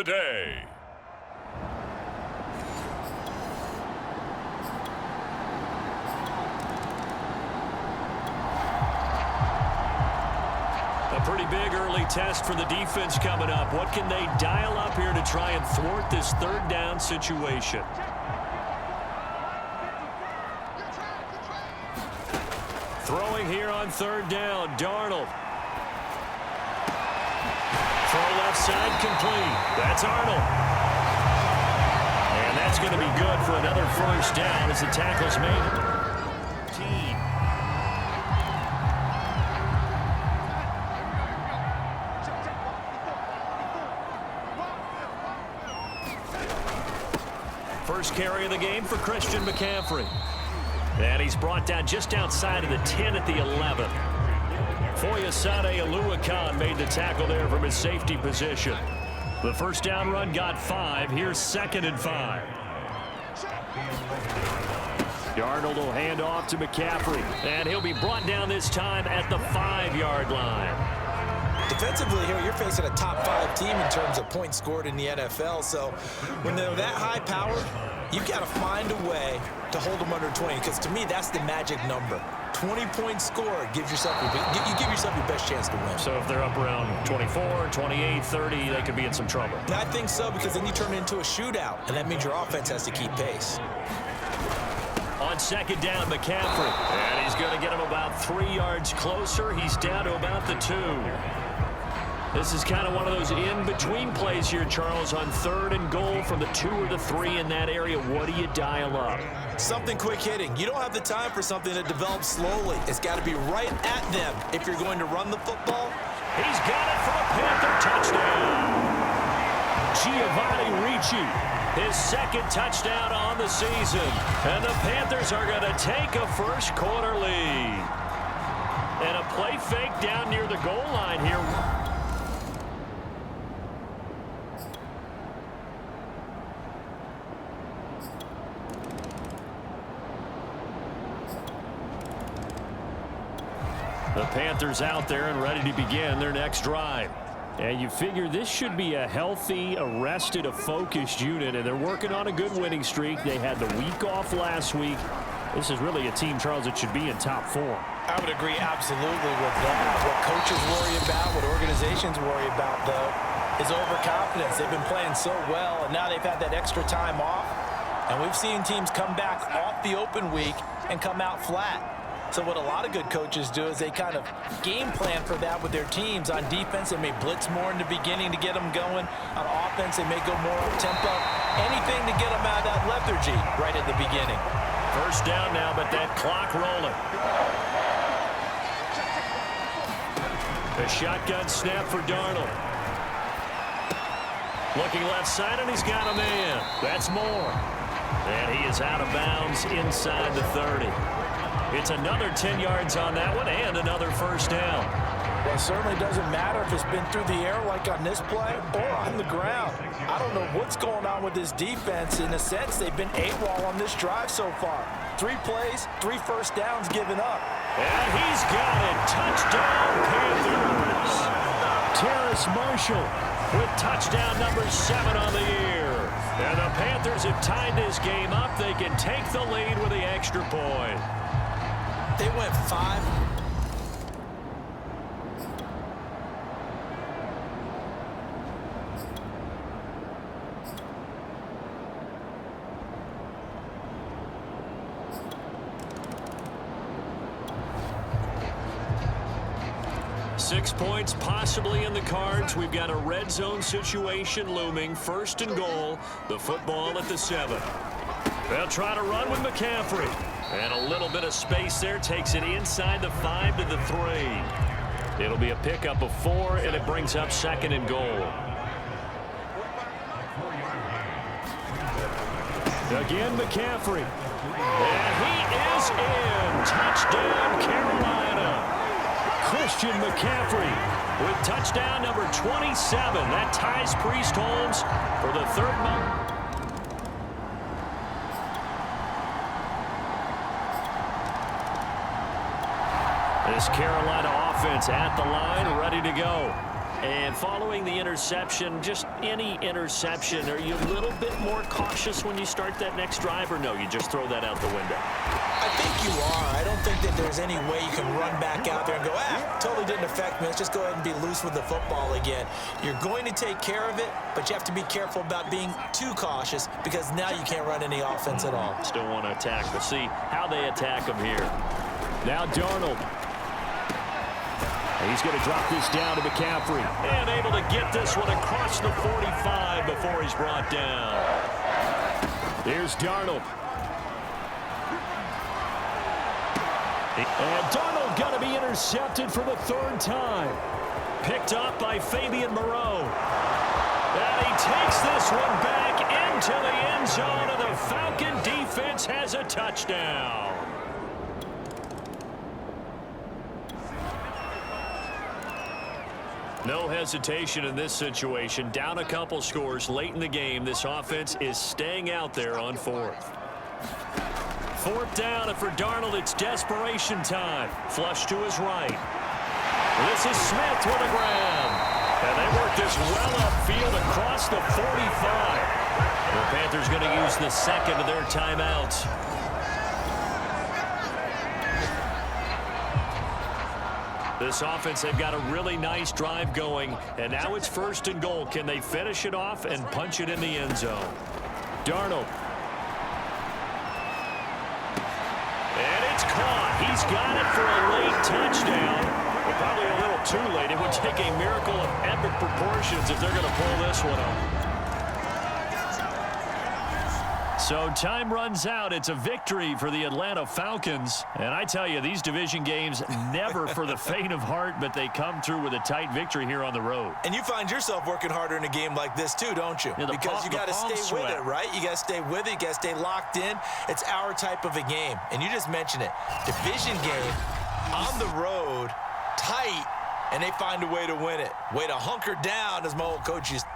today. A pretty big early test for the defense coming up. What can they dial up here to try and thwart this third down situation? Throwing here on third down, Darnold. Throw left side complete. That's Arnold. And that's going to be good for another first down as the tackle's made. First carry of the game for Christian McCaffrey. And he's brought down just outside of the 10 at the 11. Foyesade Oluwakan made the tackle there from his safety position. The first down run got 5. Here's 2nd and 5. Darnold will hand off to McCaffrey. And he'll be brought down this time at the 5-yard line. Defensively here, you're facing a top 5 team in terms of points scored in the NFL. So when they're that high powered, you've got to find a way to hold them under 20. Because to me, that's the magic number. 20 points scored gives yourself you give yourself your best chance to win. So if they're up around 24, 28, 30, they could be in some trouble. I think so, because then you turn it into a shootout, and that means your offense has to keep pace. On 2nd down, McCaffrey. And he's going to get him about 3 yards closer. He's down to about the 2. This is kind of one of those in-between plays here, Charles, on 3rd and goal from the 2 or the 3 in that area. What do you dial up? Something quick hitting. You don't have the time for something that develops slowly. It's got to be right at them if you're going to run the football. He's got it for a Panther touchdown. Giovanni Ricci, his 2nd touchdown on the season. And the Panthers are going to take a first quarter lead. And a play fake down near the goal line here. The Panthers out there and ready to begin their next drive. And you figure this should be a healthy, a rested, a focused unit, and they're working on a good winning streak. They had the week off last week. This is really a team, Charles, that should be in top 4. I would agree absolutely with that. What coaches worry about, what organizations worry about, though, is overconfidence. They've been playing so well, and now they've had that extra time off. And we've seen teams come back off the open week and come out flat. So what a lot of good coaches do is they kind of game plan for that with their teams. On defense, they may blitz more in the beginning to get them going. On offense, they may go more up-tempo. Anything to get them out of that lethargy right at the beginning. First down now, but that clock rolling. A shotgun snap for Darnold. Looking left side, and he's got a man. That's Moore. And he is out of bounds inside the 30. It's another 10 yards on that one and another first down. Well, it certainly doesn't matter if it's been through the air like on this play or on the ground. I don't know what's going on with this defense. In a sense, they've been AWOL on this drive so far. 3 plays, 3 first downs given up. And he's got it. Touchdown, Panthers. Terrace Marshall with touchdown number 7 on the year. And the Panthers have tied this game up. They can take the lead with the extra point. They went 5. Six points possibly in the cards. We've got a red zone situation looming. 1st and goal. The football at the 7. They'll try to run with McCaffrey. And a little bit of space there. Takes it inside the 5 to the 3. It'll be a pickup of 4, and it brings up 2nd and goal. Again, McCaffrey. And he is in. Touchdown, Carolina. Christian McCaffrey with touchdown number 27. That ties Priest Holmes for the 3rd month. This Carolina offense at the line, ready to go. And following the interception, just any interception, are you a little bit more cautious when you start that next drive, or no, you just throw that out the window? I think you are. I don't think that there's any way you can run back out there and go, totally didn't affect me. Let's just go ahead and be loose with the football again. You're going to take care of it, but you have to be careful about being too cautious because now you can't run any offense at all. Still want to attack. We'll see how they attack him here. Now Darnold. He's going to drop this down to McCaffrey. And able to get this one across the 45 before he's brought down. Here's Darnold. And Darnold going to be intercepted for the third time. Picked up by Fabian Moreau. And he takes this one back into the end zone, and the Falcon defense has a touchdown. No hesitation in this situation. Down a couple scores late in the game. This offense is staying out there on fourth. Fourth down, and for Darnold, it's desperation time. Flush to his right. This is Smith with a grab. And they work this well upfield across the 45. The Panthers going to use the second of their timeouts. This offense, they've got a really nice drive going, and now it's first and goal. Can they finish it off and punch it in the end zone? Darnold. And it's caught. He's got it for a late touchdown. Well, probably a little too late. It would take a miracle of epic proportions if they're going to pull this one off. So time runs out. It's a victory for the Atlanta Falcons. And I tell you, these division games, never for the faint of heart, but they come through with a tight victory here on the road. And you find yourself working harder in a game like this too, don't you? Yeah, because you got to stay with it, right? You got to stay with it. You got to stay locked in. It's our type of a game. And you just mentioned it. Division game, on the road, tight, and they find a way to win it. Way to hunker down, as my old coach used to.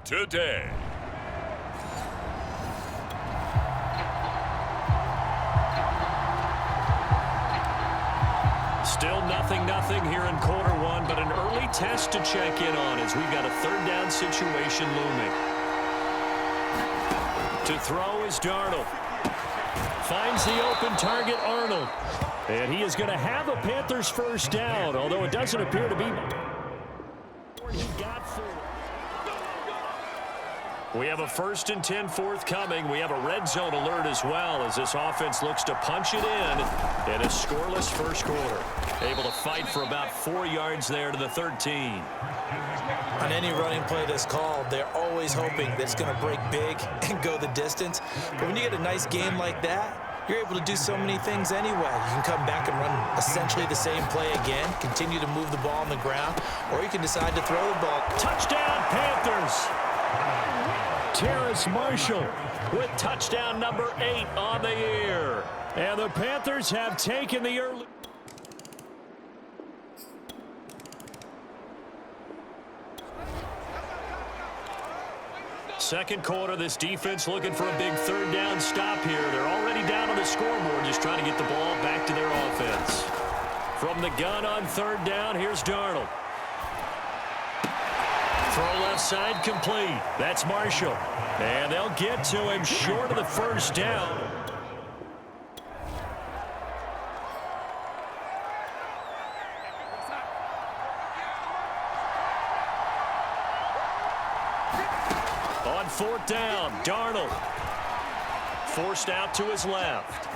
Today. Still 0-0 here in quarter one, but an early test to check in on as we've got a third down situation looming. To throw is Darnold. Finds the open target, Arnold. And he is going to have a Panthers first down, although it doesn't appear to be. He got four. We have a 1st and 10 forthcoming. We have a red zone alert as well as this offense looks to punch it in a scoreless first quarter. Able to fight for about 4 yards there to the 13. On any running play that's called, they're always hoping that it's going to break big and go the distance. But when you get a nice game like that, you're able to do so many things anyway. You can come back and run essentially the same play again, continue to move the ball on the ground, or you can decide to throw the ball. Touchdown, Panthers! Terrace Marshall with touchdown number 8 on the year. And the Panthers have taken the early. second quarter, this defense looking for a big third down stop here. They're already down on the scoreboard, just trying to get the ball back to their offense. From the gun on third down, here's Darnold. Throw left side complete. That's Marshall. And they'll get to him short of the first down. On fourth down, Darnold. Forced out to his left.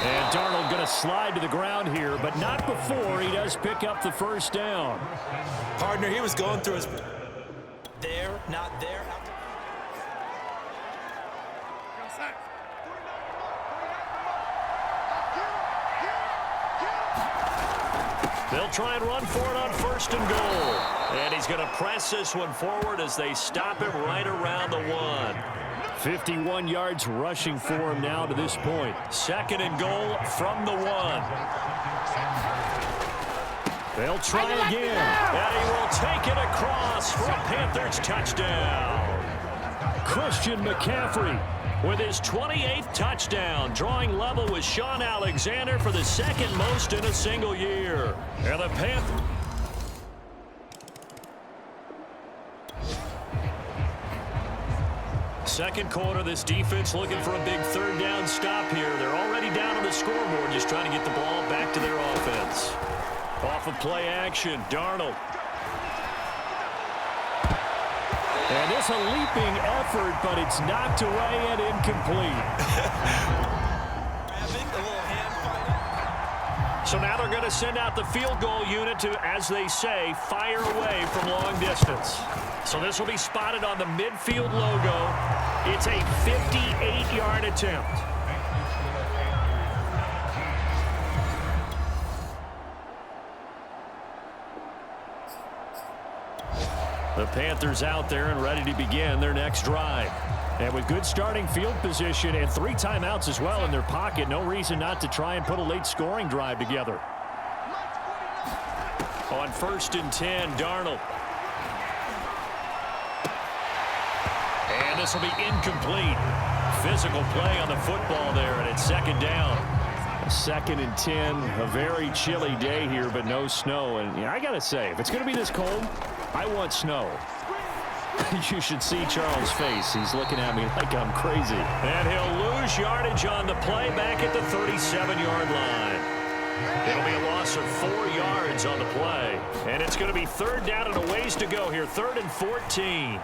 And Darnold going to slide to the ground here, but not before he does pick up the first down. Partner, he was going through his... There, not there. They'll try and run for it on first and goal. And he's going to press this one forward as they stop him right around the 1. 51 yards rushing for him now to this point. Second and goal from the 1. They'll try again. And he will take it across for a Panthers touchdown. Christian McCaffrey with his 28th touchdown, drawing level with Sean Alexander for the second most in a single year. And the Panthers... Second quarter, this defense looking for a big third down stop here. They're already down on the scoreboard, just trying to get the ball back to their offense. Off of play action, Darnold. And it's a leaping effort, but it's knocked away and incomplete. So now they're going to send out the field goal unit to, as they say, fire away from long distance. So this will be spotted on the midfield logo. It's a 58-yard attempt. The Panthers out there and ready to begin their next drive. And with good starting field position and 3 timeouts as well in their pocket, no reason not to try and put a late scoring drive together. On first and 10, Darnold. And this will be incomplete. Physical play on the football there, and it's second down. Second and 10, a very chilly day here, but no snow. And I got to say, if it's going to be this cold, I want snow. You should see Charles' face. He's looking at me like I'm crazy. And he'll lose yardage on the play back at the 37-yard line. It'll be a loss of 4 yards on the play. And it's going to be third down and a ways to go here. 3rd and 14.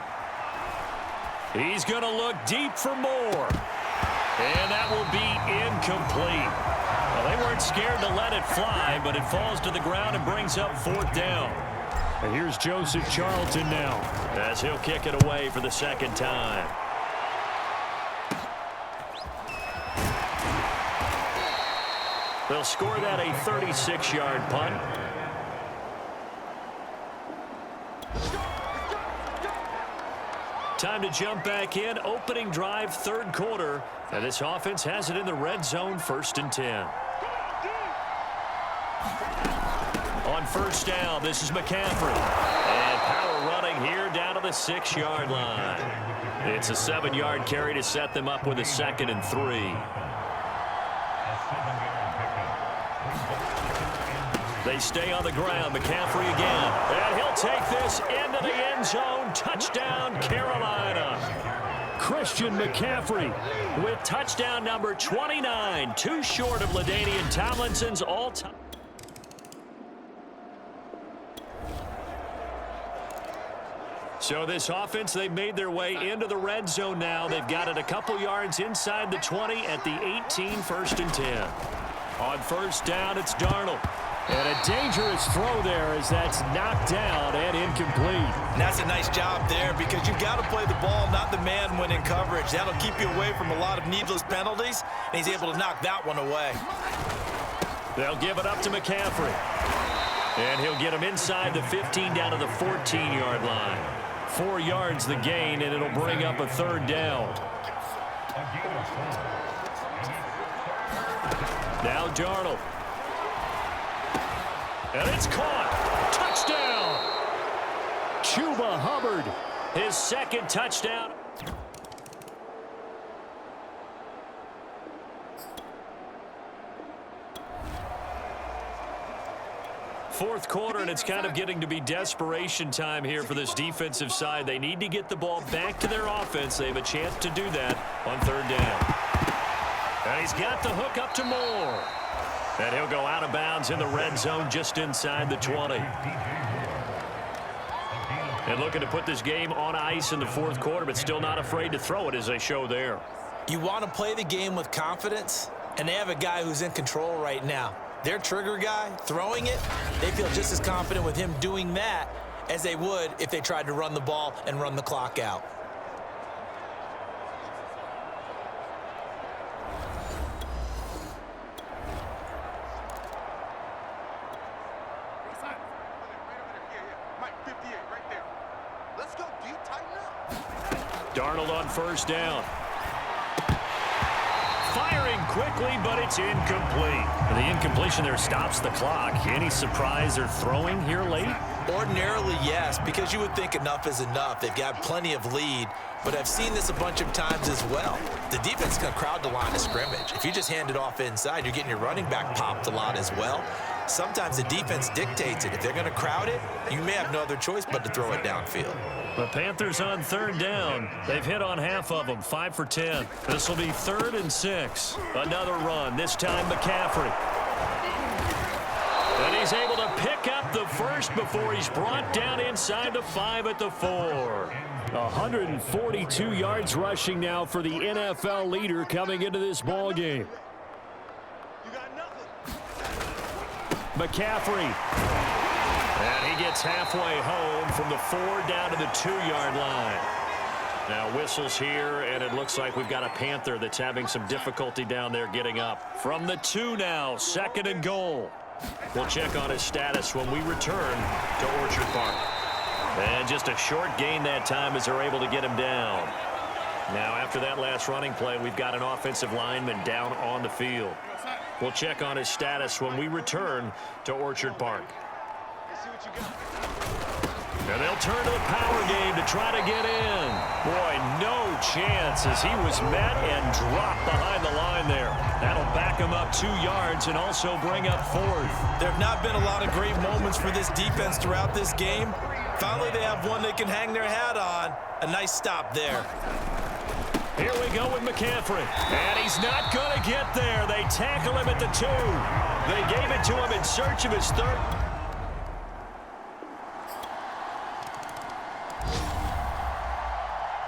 He's going to look deep for more. And that will be incomplete. Well, they weren't scared to let it fly, but it falls to the ground and brings up 4th down. And here's Joseph Charlton now, as he'll kick it away for the second time. They'll score that a 36-yard punt. Time to jump back in. Opening drive, 3rd quarter. And this offense has it in the red zone, 1st and 10. On first down, this is McCaffrey. And power running here down to the 6-yard line. It's a 7-yard carry to set them up with a 2nd and 3. They stay on the ground. McCaffrey again. And he'll take this into the end zone. Touchdown, Carolina. Christian McCaffrey with touchdown number 29. Too short of LaDainian Tomlinson's all-time. So this offense, they've made their way into the red zone now. They've got it a couple yards inside the 20 at the 18, 1st and 10. On first down, it's Darnold. And a dangerous throw there as that's knocked down and incomplete. And that's a nice job there because you've got to play the ball, not the man when in coverage. That'll keep you away from a lot of needless penalties, and he's able to knock that one away. They'll give it up to McCaffrey. And he'll get him inside the 15 down to the 14-yard line. 4 yards the gain, and it'll bring up a 3rd down. Now Darnold. And it's caught. Touchdown. Chuba Hubbard, his 2nd touchdown. Fourth quarter, and it's kind of getting to be desperation time here for this defensive side. They need to get the ball back to their offense. They have a chance to do that on third down. And he's got the hook up to Moore. And he'll go out of bounds in the red zone just inside the 20. And looking to put this game on ice in the fourth quarter, but still not afraid to throw it as they show there. You want to play the game with confidence, and they have a guy who's in control right now. Their trigger guy, throwing it, they feel just as confident with him doing that as they would if they tried to run the ball and run the clock out. Darnold on first down. Firing quickly, but it's incomplete. The incompletion there stops the clock. Any surprise they're throwing here late? Ordinarily, yes, because you would think enough is enough. They've got plenty of lead, but I've seen this a bunch of times as well. The defense is going to crowd the line of scrimmage. If you just hand it off inside, you're getting your running back popped a lot as well. Sometimes the defense dictates it. If they're going to crowd it, you may have no other choice but to throw it downfield. The Panthers on third down. They've hit on half of them, 5 for 10. This will be 3rd and 6. Another run, this time McCaffrey. And he's able to pick up the first before he's brought down inside the 5 at the 4. 142 yards rushing now for the NFL leader coming into this ball game. McCaffrey. And he gets halfway home from the 4 down to the 2-yard line. Now whistles here, and it looks like we've got a Panther that's having some difficulty down there getting up. From the 2 now, 2nd and goal. We'll check on his status when we return to Orchard Park. And just a short gain that time as they're able to get him down. Now after that last running play, we've got an offensive lineman down on the field. We'll check on his status when we return to Orchard Park. And they'll turn to the power game to try to get in. Boy, no chance as he was met and dropped behind the line there. That'll back him up 2 yards and also bring up 4th. There have not been a lot of great moments for this defense throughout this game. Finally, they have one they can hang their hat on. A nice stop there. Here we go with McCaffrey. And he's not going to get there. They tackle him at the 2. They gave it to him in search of his 3rd.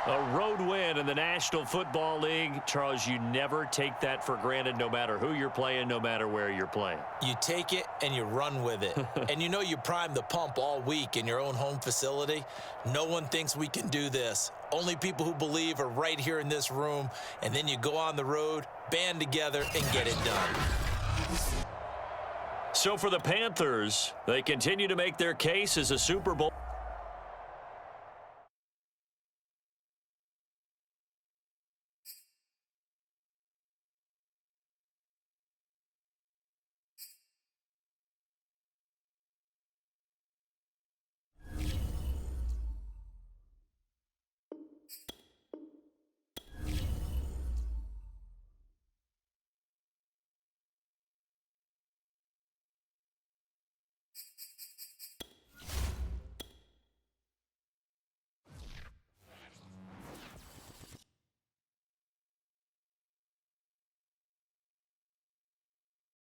A road win in the National Football League. Charles, you never take that for granted no matter who you're playing, no matter where you're playing. You take it and you run with it. And you know you primed the pump all week in your own home facility. No one thinks we can do this. Only people who believe are right here in this room. And then you go on the road, band together, and get it done. So for the Panthers, they continue to make their case as a Super Bowl.